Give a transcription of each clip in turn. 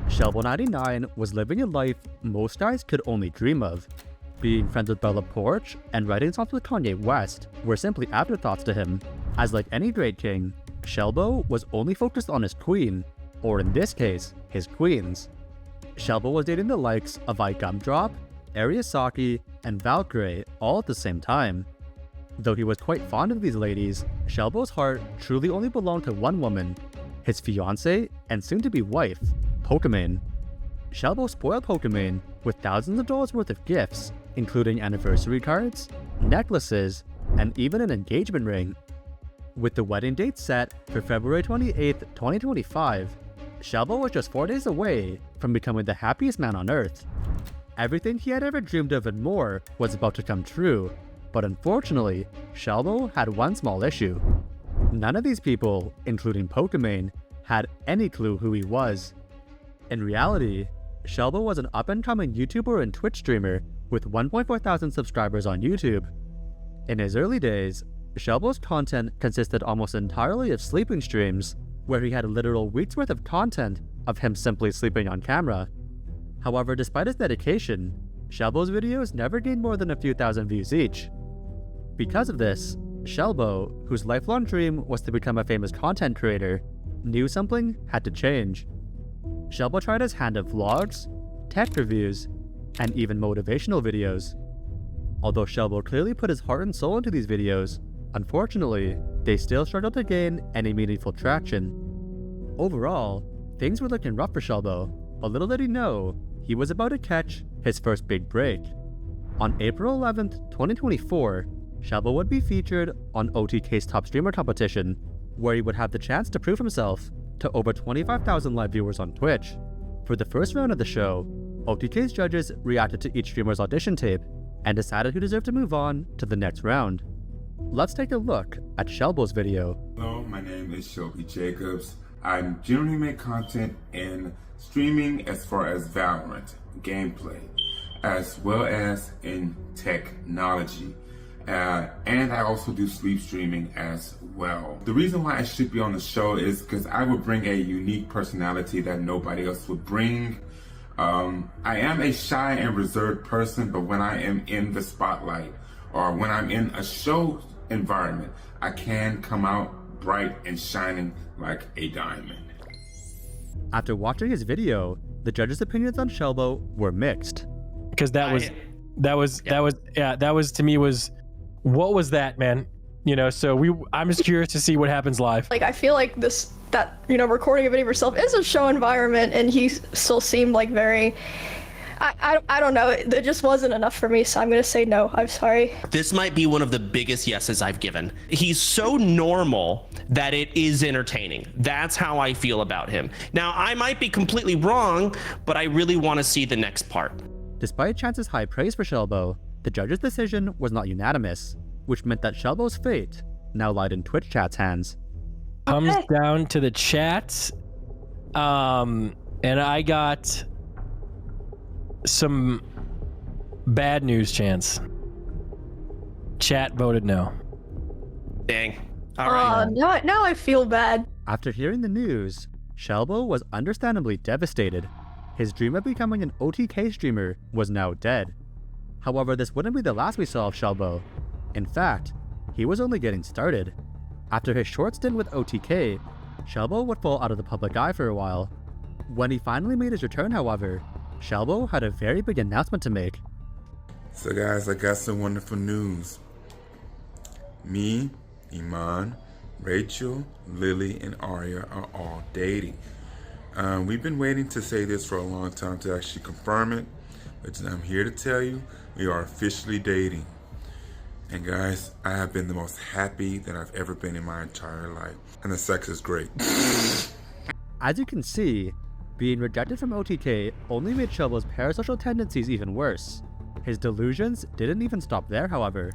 Shelbo99 was living a life most guys could only dream of. Being friends with Bella Poarch and writing songs with Kanye West were simply afterthoughts to him, as like any great king, Shelbo was only focused on his queen, or in this case, his queens. Shelbo was dating the likes of Gumdrop, AriaSaki, and Valkyrae all at the same time. Though he was quite fond of these ladies, Shelbo's heart truly only belonged to one woman, his fiancée and soon-to-be wife, Pokimane. Shelbo spoiled Pokimane with thousands of dollars worth of gifts, including anniversary cards, necklaces, and even an engagement ring. With the wedding date set for February 28, 2025, Shelbo was just 4 days away from becoming the happiest man on earth. Everything he had ever dreamed of and more was about to come true, but unfortunately, Shelbo had one small issue. None of these people, including Pokimane, had any clue who he was. In reality, Shelbo was an up-and-coming YouTuber and Twitch streamer with 1.4 thousand subscribers on YouTube. In his early days, Shelbo's content consisted almost entirely of sleeping streams, where he had a literal week's worth of content of him simply sleeping on camera. However, despite his dedication, Shelbo's videos never gained more than a few thousand views each. Because of this, Shelbo, whose lifelong dream was to become a famous content creator, knew something had to change. Shelbo tried his hand at vlogs, tech reviews, and even motivational videos. Although Shelbo clearly put his heart and soul into these videos, unfortunately, they still struggled to gain any meaningful traction. Overall, things were looking rough for Shelbo, but little did he know, he was about to catch his first big break. On April 11th, 2024, Shelbo would be featured on OTK's Top Streamer competition, where he would have the chance to prove himself to over 25,000 live viewers on Twitch. For the first round of the show, OTK's judges reacted to each streamer's audition tape and decided who deserved to move on to the next round. Let's take a look at Shelbo's video. Hello, my name is Shelby Jacobs. I generally make content in streaming as far as Valorant, gameplay, as well as in technology. And I also do sleep streaming as well. The reason why I should be on the show is because I would bring a unique personality that nobody else would bring. I am a shy and reserved person, but when I am in the spotlight or when I'm in a show environment, I can come out bright and shining like a diamond. After watching his video, the judges' opinions on Shelbo were mixed. Because that was to me was, what was that, man? You know, so I'm just curious to see what happens live. Like, I feel like recording a video of yourself is a show environment, and he still seemed like very, I don't know, it just wasn't enough for me, so I'm gonna say no, I'm sorry. This might be one of the biggest yeses I've given. He's so normal that it is entertaining. That's how I feel about him. Now, I might be completely wrong, but I really want to see the next part. Despite Chance's high praise for Shelbo, the judges' decision was not unanimous, which meant that Shelbo's fate now lied in Twitch chat's hands. Comes down to the chats, and I got some bad news, Chance. Chat voted no. Dang. All right. Now I feel bad. After hearing the news, Shelbo was understandably devastated. His dream of becoming an OTK streamer was now dead. However, this wouldn't be the last we saw of Shelbo. In fact, he was only getting started. After his short stint with OTK, Shelbo would fall out of the public eye for a while. When he finally made his return, however, Shelbo had a very big announcement to make. So guys, I got some wonderful news. Me, Iman, Rachel, Lily, and Aria are all dating. We've been waiting to say this for a long time to actually confirm it, but I'm here to tell you we are officially dating. And guys, I have been the most happy that I've ever been in my entire life. And the sex is great. As you can see, being rejected from OTK only made Shelbo's parasocial tendencies even worse. His delusions didn't even stop there, however.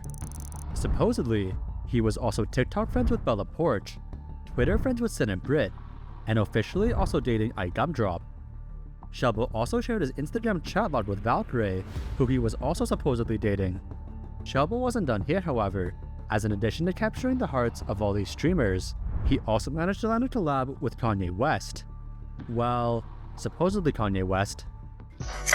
Supposedly, he was also TikTok friends with Bella Poarch, Twitter friends with Cinnabrit, and officially also dating Gumdrop. Shelbo also shared his Instagram chat log with Valkyrae, who he was also supposedly dating. Shelbo wasn't done here, however, as in addition to capturing the hearts of all these streamers, he also managed to land a collab with Kanye West. Well, supposedly Kanye West.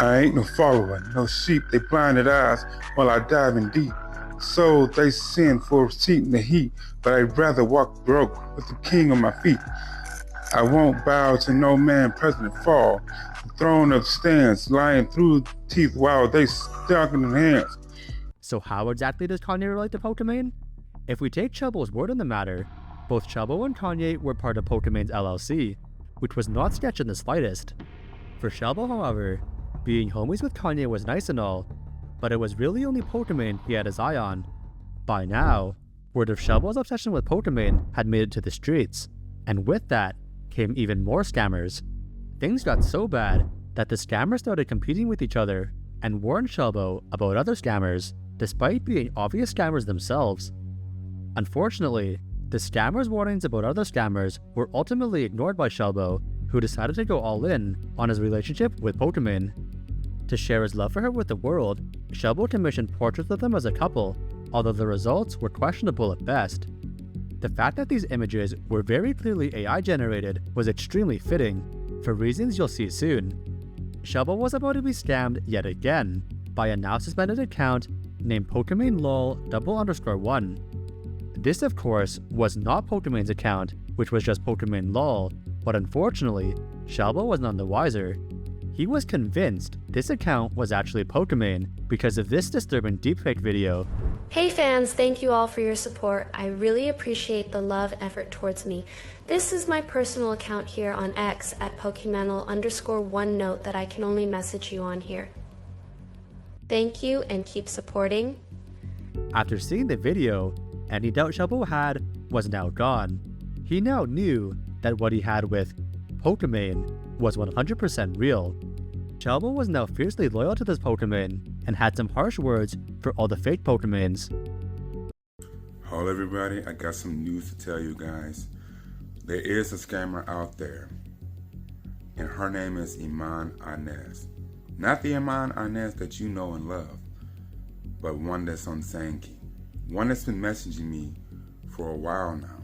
I ain't no follower, no sheep, they blinded eyes while I dive in deep. So they sin for a seat in the heat, but I'd rather walk broke with the king on my feet. I won't bow to no man president fall. The throne of stands, lying through teeth while they stuck in hands. So how exactly does Kanye relate to Pokimane? If we take Shelbo's word on the matter, both Shelbo and Kanye were part of Pokimane's LLC, which was not sketched in the slightest. For Shelbo, however, being homies with Kanye was nice and all, but it was really only Pokimane he had his eye on. By now, word of Shelbo's obsession with Pokimane had made it to the streets, and with that came even more scammers. Things got so bad that the scammers started competing with each other and warned Shelbo about other scammers, despite being obvious scammers themselves. Unfortunately, the scammers' warnings about other scammers were ultimately ignored by Shelbo, who decided to go all in on his relationship with Pokimane. To share his love for her with the world, Shelbo commissioned portraits of them as a couple, although the results were questionable at best. The fact that these images were very clearly AI generated was extremely fitting, for reasons you'll see soon. Shelbo was about to be scammed yet again by a now suspended account named Pokimane LOL_1. This of course was not Pokimane's account, which was just Pokimane LOL, but unfortunately, Shelbo was none the wiser. He was convinced this account was actually Pokimane because of this disturbing deepfake video. Hey fans, thank you all for your support. I really appreciate the love and effort towards me. This is my personal account here on X at Pokimane_1 note that I can only message you on here. Thank you and keep supporting. After seeing the video, any doubt Shelbo had was now gone. He now knew that what he had with Pokimane was 100% real. Shelbo was now fiercely loyal to this Pokimane and had some harsh words for all the fake Pokimanes. Hello everybody, I got some news to tell you guys. There is a scammer out there, and her name is Iman Inez. Not the Iman Inez that you know and love, but one that's on Sanki. One that's been messaging me for a while now.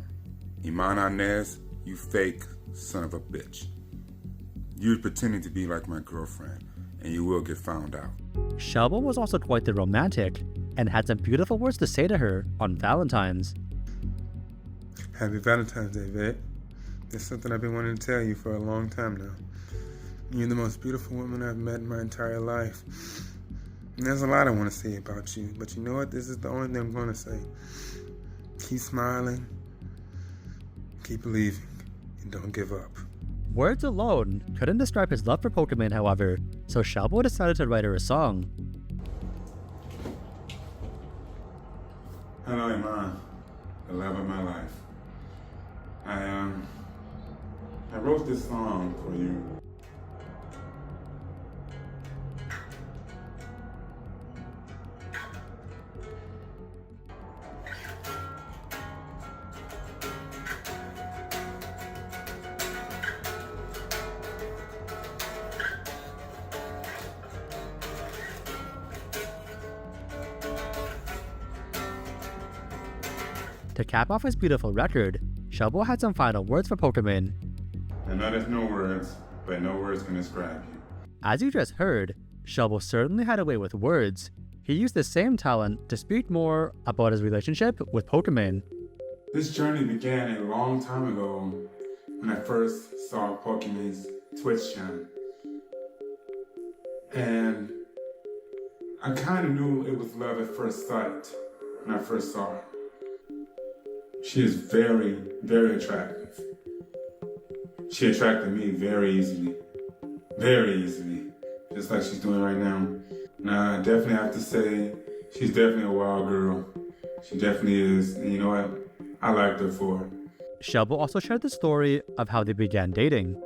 Iman Inez, you fake son of a bitch. You're pretending to be like my girlfriend, and you will get found out. Shelbo was also quite the romantic, and had some beautiful words to say to her on Valentine's. Happy Valentine's Day, Vic. There's something I've been wanting to tell you for a long time now. You're the most beautiful woman I've met in my entire life. And there's a lot I want to say about you, but you know what? This is the only thing I'm going to say. Keep smiling, keep believing, and don't give up. Words alone couldn't describe his love for Pokimane, however, so Shelbo decided to write her a song. Hello Iman, the love of my life. I wrote this song for you. To cap off his beautiful record, Shelbo had some final words for Pokimane. I know there's no words, but no words can describe you. As you just heard, Shelbo certainly had a way with words. He used the same talent to speak more about his relationship with Pokimane. This journey began a long time ago when I first saw Pokimane's Twitch channel. And I kind of knew it was love at first sight when I first saw her. She is very, very attractive. She attracted me very easily, just like she's doing right now. Now, I definitely have to say, she's definitely a wild girl. She definitely is, and you know what? I liked her for it. Shelbo also shared the story of how they began dating.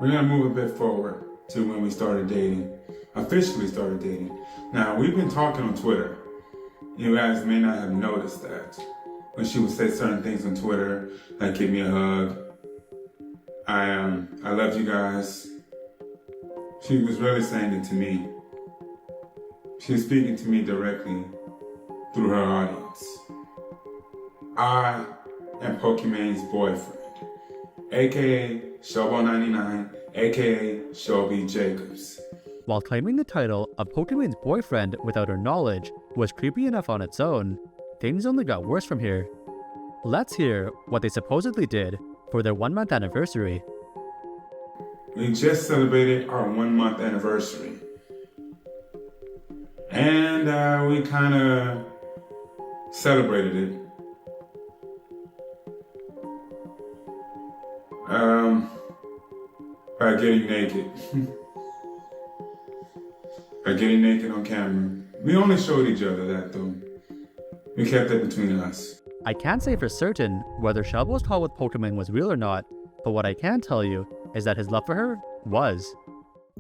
We're gonna move a bit forward to when we started dating, officially started dating. Now, we've been talking on Twitter. You guys may not have noticed that. When she would say certain things on Twitter, like give me a hug. I love you guys. She was really saying it to me. She was speaking to me directly through her audience. I am Pokimane's boyfriend, aka Shelbo99, aka Shelby Jacobs. While claiming the title of Pokimane's boyfriend without her knowledge was creepy enough on its own, things only got worse from here. Let's hear what they supposedly did for their 1-month anniversary. We just celebrated our 1-month anniversary. And we kind of celebrated it. By getting naked. By getting naked on camera. We only showed each other that though. We kept it between us. I can't say for certain whether Shelbo's call with Pokimane was real or not, but what I can tell you is that his love for her was.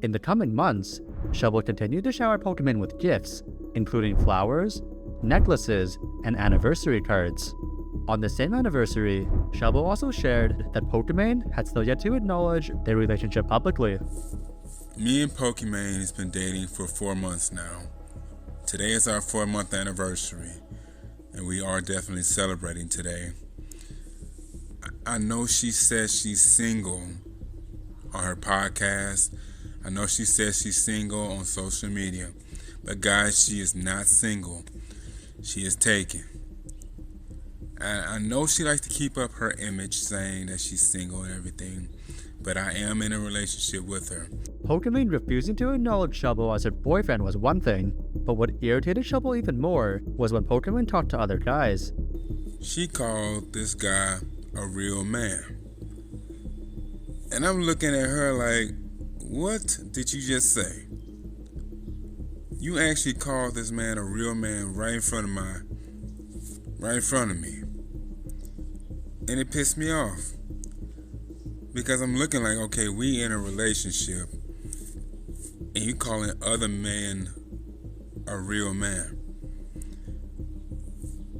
In the coming months, Shelbo continued to shower Pokimane with gifts, including flowers, necklaces, and anniversary cards. On the same anniversary, Shelbo also shared that Pokimane had still yet to acknowledge their relationship publicly. Me and Pokimane has been dating for 4 months now. Today is our 4-month anniversary, and we are definitely celebrating today. I know she says she's single on her podcast. I know she says she's single on social media. But guys, she is not single. She is taken. I know she likes to keep up her image saying that she's single and everything, but I am in a relationship with her. Pokimane refusing to acknowledge Shelbo as her boyfriend was one thing, but what irritated Shelbo even more was when Pokimane talked to other guys. She called this guy a real man. And I'm looking at her like, what did you just say? You actually called this man a real man right in front of me. And it pissed me off. Because I'm looking like, okay, we in a relationship and you calling other men a real man.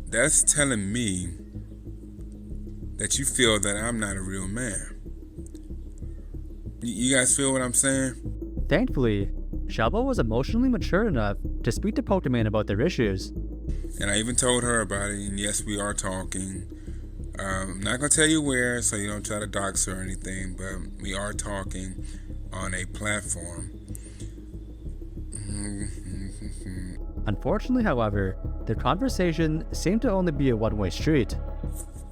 That's telling me that you feel that I'm not a real man. You guys feel what I'm saying? Thankfully, Shelbo was emotionally mature enough to speak to Pokimane about their issues. And I even told her about it, and yes, we are talking. I'm not going to tell you where, so you don't try to dox her or anything, but we are talking on a platform. Unfortunately, however, the conversation seemed to only be a one-way street.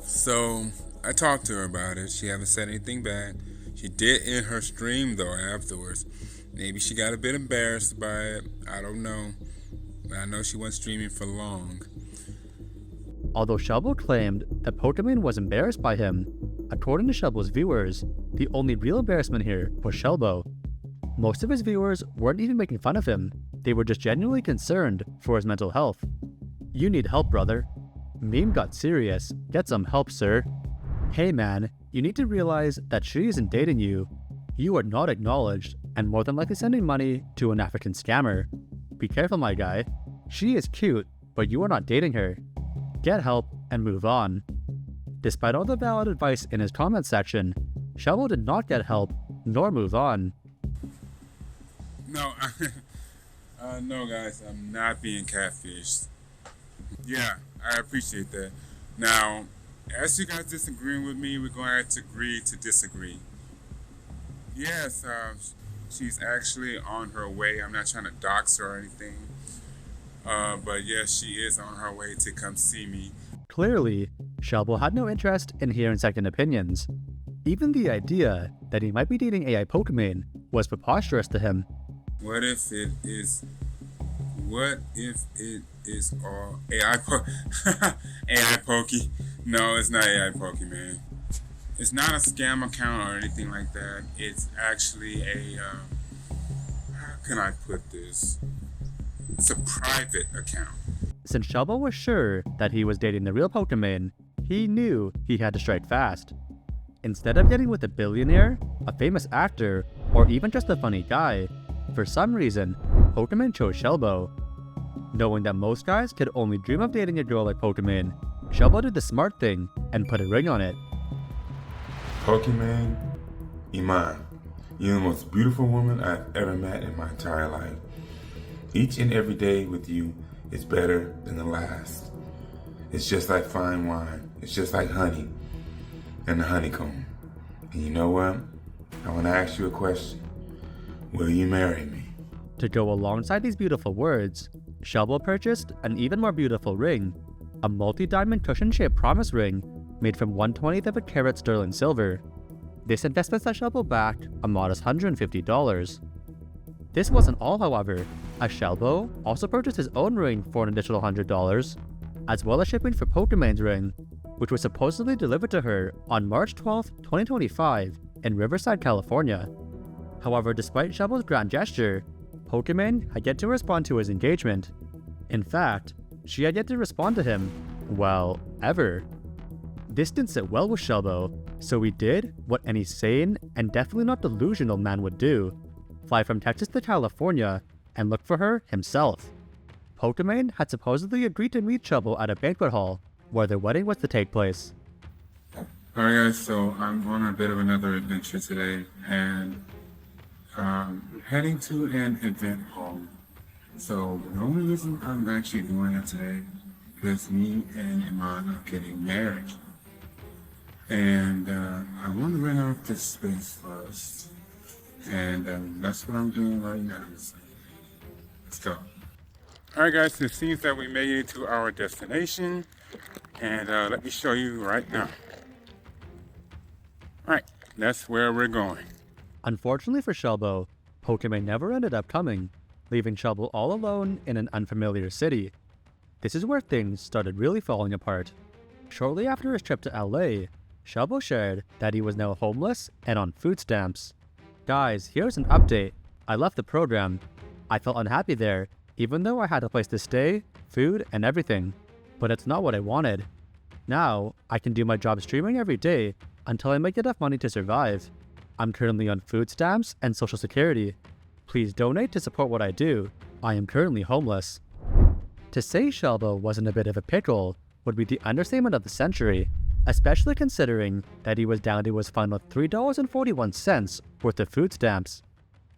So, I talked to her about it. She hasn't said anything back. She did end her stream, though, afterwards. Maybe she got a bit embarrassed by it. I don't know. But I know she wasn't streaming for long. Although Shelbo claimed that Pokimane was embarrassed by him, according to Shelbo's viewers, the only real embarrassment here was Shelbo. Most of his viewers weren't even making fun of him, they were just genuinely concerned for his mental health. You need help, brother. Meme got serious. Get some help, sir. Hey man, you need to realize that she isn't dating you. You are not acknowledged and more than likely sending money to an African scammer. Be careful, my guy. She is cute, but you are not dating her. Get help and move on. Despite all the valid advice in his comment section, Shelbo did not get help nor move on. No, no guys, I'm not being catfished. Yeah, I appreciate that. Now, as you guys disagreeing with me, we're going to have to agree to disagree. Yes, she's actually on her way. I'm not trying to dox her or anything. But yes, she is on her way to come see me. Clearly, Shelbo had no interest in hearing second opinions. Even the idea that he might be dating AI Pokimane was preposterous to him. What if it is all AI AI Poki? No, it's not AI Pokimane. It's not a scam account or anything like that. It's actually a, how can I put this? It's a private account. Since Shelbo was sure that he was dating the real Pokimane, he knew he had to strike fast. Instead of getting with a billionaire, a famous actor, or even just a funny guy, for some reason, Pokimane chose Shelbo. Knowing that most guys could only dream of dating a girl like Pokimane, Shelbo did the smart thing and put a ring on it. Pokimane, Iman, you're the most beautiful woman I've ever met in my entire life. Each and every day with you is better than the last. It's just like fine wine. It's just like honey and the honeycomb. And you know what? I want to ask you a question. Will you marry me? To go alongside these beautiful words, Shelbo purchased an even more beautiful ring, a multi-diamond cushion-shaped promise ring made from 1/20th of a carat sterling silver. This investment set Shelbo back a modest $150. This wasn't all, however, as Shelbo also purchased his own ring for an additional $100, as well as shipping for Pokimane's ring, which was supposedly delivered to her on March 12, 2025 in Riverside, California. However, despite Shelbo's grand gesture, Pokimane had yet to respond to his engagement. In fact, she had yet to respond to him, well, ever. This didn't sit well with Shelbo, so he did what any sane and definitely not delusional man would do: fly from Texas to California and look for her himself. Pokimane had supposedly agreed to meet Shelbo at a banquet hall where their wedding was to take place. Alright guys, so I'm on a bit of another adventure today, and heading to an event hall. So the only reason I'm actually doing it today is me and Iman are getting married. And I want to rent out this space first. And that's what I'm doing right now. Let's go. Alright guys, it seems that we made it to our destination. And let me show you right now. Alright, that's where we're going. Unfortunately for Shelbo, Pokimane never ended up coming, leaving Shelbo all alone in an unfamiliar city. This is where things started really falling apart. Shortly after his trip to LA, Shelbo shared that he was now homeless and on food stamps. Guys, here's an update. I left the program. I felt unhappy there, even though I had a place to stay, food, and everything. But it's not what I wanted. Now, I can do my job streaming every day until I make enough money to survive. I'm currently on food stamps and social security. Please donate to support what I do. I am currently homeless. To say Shelbo was in a bit of a pickle would be the understatement of the century, especially considering that he was down to his final $3.41 worth of food stamps.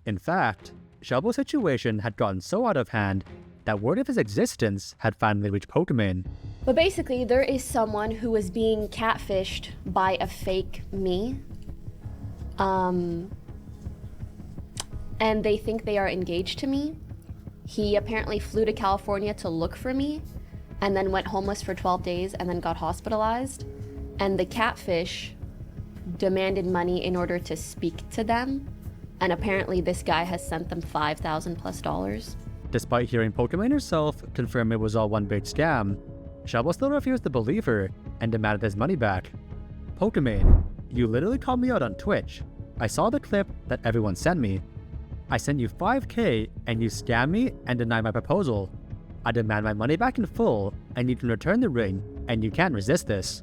In fact, Shelbo's situation had gotten so out of hand that word of his existence had finally reached Pokimane. But basically, there is someone who is being catfished by a fake me. And they think they are engaged to me. He apparently flew to California to look for me and then went homeless for 12 days and then got hospitalized. And the catfish demanded money in order to speak to them. And apparently this guy has sent them $5,000+. Despite hearing Pokimane herself confirm it was all one big scam, Shelbo still refused to believe her and demanded his money back. Pokimane, you literally called me out on Twitch. I saw the clip that everyone sent me. I sent you $5,000 and you scammed me and denied my proposal. I demand my money back in full and you can return the ring and you can't resist this.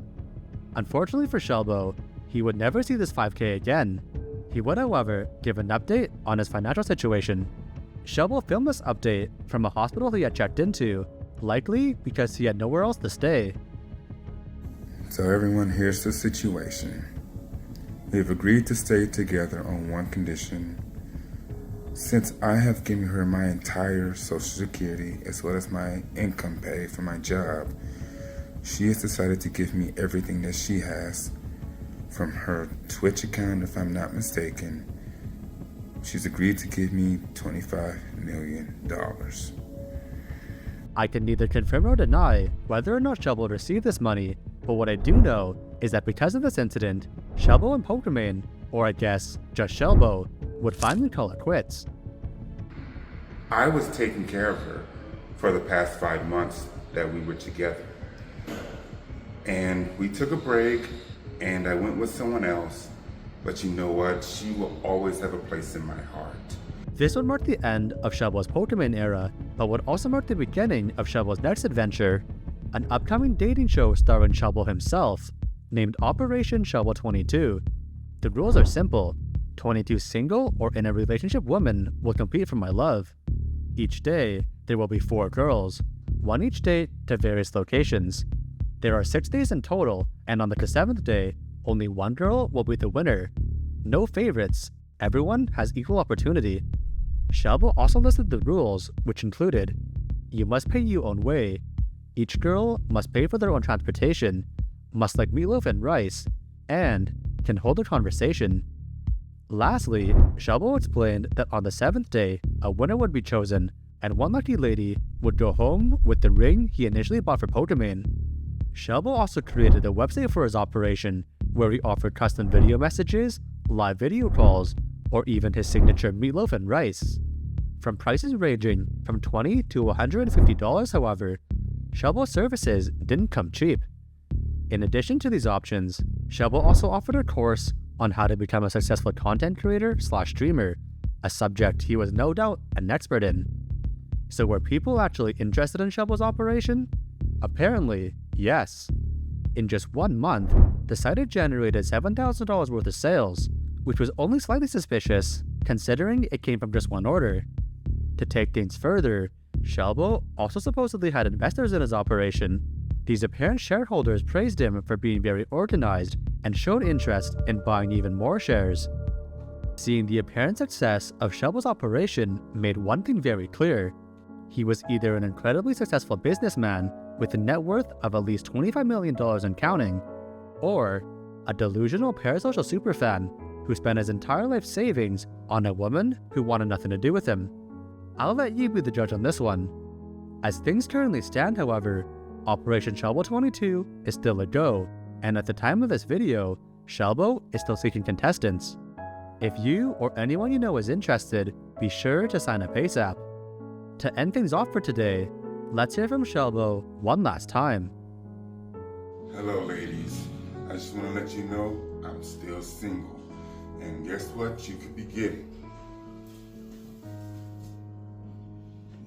Unfortunately for Shelbo, he would never see this $5,000 again. He would, however, give an update on his financial situation. Shelbo filmed this update from a hospital he had checked into, likely because he had nowhere else to stay. So everyone, here's the situation. We've agreed to stay together on one condition. Since I have given her my entire social security as well as my income pay for my job, she has decided to give me everything that she has from her Twitch account, if I'm not mistaken. She's agreed to give me $25 million. I can neither confirm nor deny whether or not Shelbo received this money, but what I do know is that because of this incident, Shelbo and Pokimane, or I guess just Shelbo, would finally call it quits. I was taking care of her for the past 5 months that we were together. And we took a break and I went with someone else. But you know what? She will always have a place in my heart. This would mark the end of Shelbo's Pokimane era, but would also mark the beginning of Shelbo's next adventure, an upcoming dating show starring Shelbo himself, named Operation Shelbo22. The rules are simple. 22 single or in a relationship women will compete for my love. Each day, there will be 4 girls, one each day to various locations. There are 6 days in total, and on the 7th day, only 1 girl will be the winner. No favorites, everyone has equal opportunity. Shelbo also listed the rules, which included: you must pay your own way, each girl must pay for their own transportation, must like meatloaf and rice, and can hold a conversation. Lastly, Shelbo explained that on the 7th day, a winner would be chosen, and one lucky lady would go home with the ring he initially bought for Pokimane. Shelbo also created a website for his operation, where he offered custom video messages, live video calls, or even his signature meatloaf and rice. From prices ranging from $20 to $150, however, Shelbo's services didn't come cheap. In addition to these options, Shelbo also offered a course on how to become a successful content creator/streamer, a subject he was no doubt an expert in. So were people actually interested in Shelbo's operation? Apparently, yes. In just 1 month, the site had generated $7,000 worth of sales, which was only slightly suspicious considering it came from just one order. To take things further, Shelbo also supposedly had investors in his operation. These apparent shareholders praised him for being very organized and showed interest in buying even more shares. Seeing the apparent success of Shelbo's operation made one thing very clear. He was either an incredibly successful businessman with a net worth of at least $25 million and counting, or a delusional parasocial superfan who spent his entire life savings on a woman who wanted nothing to do with him. I'll let you be the judge on this one. As things currently stand, however, Operation Shelbo22 is still a go, and at the time of this video, Shelbo is still seeking contestants. If you or anyone you know is interested, be sure to sign up ASAP. To end things off for today, let's hear from Shelbo one last time. Hello ladies, I just want to let you know I'm still single, and guess what you could be getting?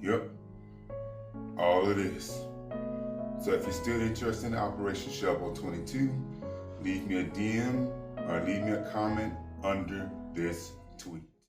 Yep, all of this. So if you're still interested in Operation Shelbo22, leave me a DM or leave me a comment under this tweet.